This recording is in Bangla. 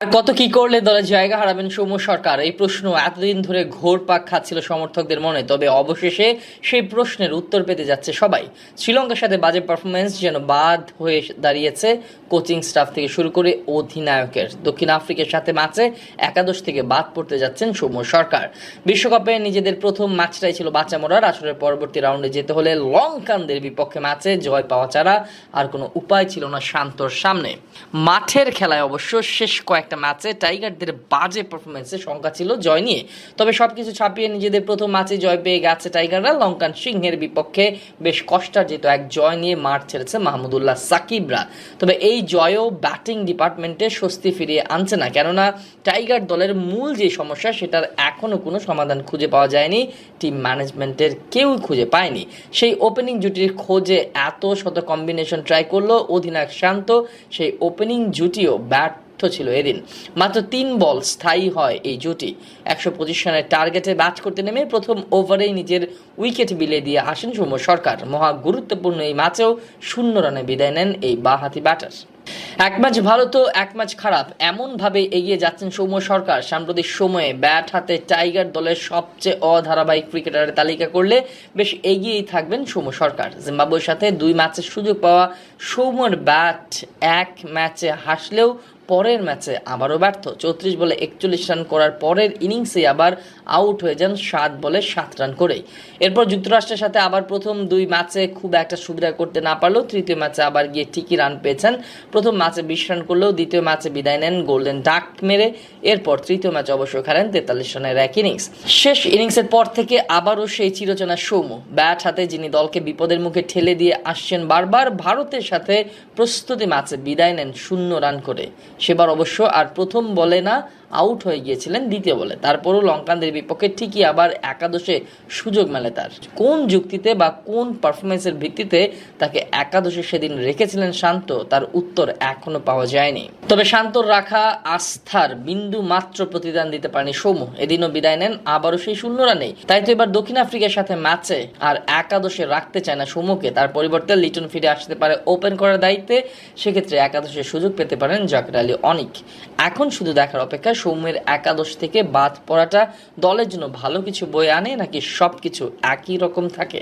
আর কত কি করলে দলে জায়গা হারাবেন সৌম্য সরকার, এই প্রশ্ন এতদিন ধরে ঘোরপাক খাচ্ছিল সমর্থকদের মনে। তবে অবশেষে সেই প্রশ্নের উত্তর পেতে যাচ্ছে সবাই। শ্রীলঙ্কার সাথে বাজে পারফরমেন্স যেন বাদ হয়ে দাঁড়িয়েছে কোচিং স্টাফ থেকে শুরু করে অধিনায়কের। দক্ষিণ আফ্রিকার সাথে ম্যাচে একাদশ থেকে বাদ পড়তে যাচ্ছেন সৌম্য সরকার। বিশ্বকাপে নিজেদের প্রথম ম্যাচটাই ছিল বাঁচা মরার। আসলে পরবর্তী রাউন্ডে যেতে হলে লঙ্কানদের বিপক্ষে ম্যাচে জয় পাওয়া ছাড়া আর কোনো উপায় ছিল না শান্তর সামনে। মাঠের খেলায় অবশ্য শেষ কয়েকটা ম্যাচে টাইগারদের বাজে পারফরমেন্সে শঙ্কা ছিল জয় নিয়ে। তবে সবকিছু ছাপিয়ে নিজেদের প্রথম ম্যাচে জয় পেয়ে গেছে টাইগাররা। লঙ্কান সিংহের বিপক্ষে বেশ কষ্টার্জিত এক জয় নিয়ে মাঠ ছেড়েছে মাহমুদুল্লাহ সাকিবরা। তবে এই জয়ও ব্যাটিং ডিপার্টমেন্টে স্বস্তি ফিরিয়ে আনছে না, কেননা টাইগার দলের মূল যে সমস্যা সেটার এখনও কোনো সমাধান খুঁজে পাওয়া যায়নি। টিম ম্যানেজমেন্টের কেউই খুঁজে পায়নি। সেই ওপেনিং জুটির খোঁজে এত শত কম্বিনেশন ট্রাই করলো অধিনায়ক শান্ত, সেই ওপেনিং জুটিও ব্যর্থ ছিল এদিন। মাত্র 3 বল স্থায়ী হয় এই জুটি। 125 রানের টার্গেটে ব্যাট করতে নেমে প্রথম ওভারেই নিজের উইকেট বিলিয়ে দিয়ে আসেন সৌম্য সরকার। মহা গুরুত্বপূর্ণ এই ম্যাচেও 0 রানে বিদায় নেন এই বাঁহাতি ব্যাটার। এক ম্যাচ ভালো তো এক ম্যাচ খারাপ, এমনভাবে এগিয়ে যাচ্ছেন সৌম্য সরকার। সাম্প্রতিক সময়ে ব্যাট হাতে টাইগার দলের সবচেয়ে অধারাবাহিক ক্রিকেটারের তালিকা করলে বেশ এগিয়েই থাকবেন সৌম্য সরকার। জিম্বাবুয়ের সাথে 2 ম্যাচের সুযোগ পাওয়া সৌম্যর ব্যাট এক ম্যাচে হাসলেও পরের ম্যাচে আবারও ব্যর্থ। 34 বলে 41 রান করার পরের ইনিংসে আবার আউট হয়ে যান 7 বলে 7 রান করেই। এরপর যুক্তরাষ্ট্রের সাথে আবার প্রথম 2 ম্যাচে খুব একটা সুবিধা করতে না পারলেও তৃতীয় ম্যাচে আবার গিয়ে ঠিকই রান পেয়েছেন। প্রথম ম্যাচে 20 রান করলেও দ্বিতীয় ম্যাচে বিদায় নেন গোল্ডেন ডাক মেরে। এরপর তৃতীয় ম্যাচে অবশ্য খেলেন 43 রানের এক ইনিংস। শেষ ইনিংসের পর থেকে আবারও সেই চিরচেনা সৌম্য ব্যাট হাতে, যিনি দলকে বিপদের মুখে ঠেলে দিয়ে আসছেন বারবার। ভারতের সাথে প্রস্তুতি ম্যাচে বিদায় নেন 0 রান করে। সেবার অবশ্য আর প্রথম বলে না, আউট হয়ে গিয়েছিলেন দ্বিতীয় বলে। তারপরও লঙ্কানদের বিপক্ষে ঠিকই আবার একাদশে সুযোগ মেলে তার। কোন যুক্তিতে বা কোন পারফরমেন্সের ভিত্তিতে তাকে একাদশে সেদিন রেখেছিলেন শান্ত, তার উত্তর এখনো পাওয়া যায়নি। তবে শান্তর রাখা আস্থার বিন্দু মাত্র প্রতিদান দিতে পারেনি সৌম্য। এদিনও বিদায় নেন আবারও সেই 0 রানেই। তাই তো এবার দক্ষিণ আফ্রিকার সাথে ম্যাচে আর একাদশে রাখতে চায় না সৌম্যকে। তার পরিবর্তে লিটন ফিরে আসতে পারে ওপেন করার দায়িত্বে। সেক্ষেত্রে একাদশে সুযোগ পেতে পারেন জাকির আলী অনিক। এখন শুধু দেখার অপেক্ষা সৌম্যের একাদশ থেকে বাদ পড়াটা দলের জন্য ভালো কিছু বয়ে আনে নাকি সবকিছু একই রকম থাকে।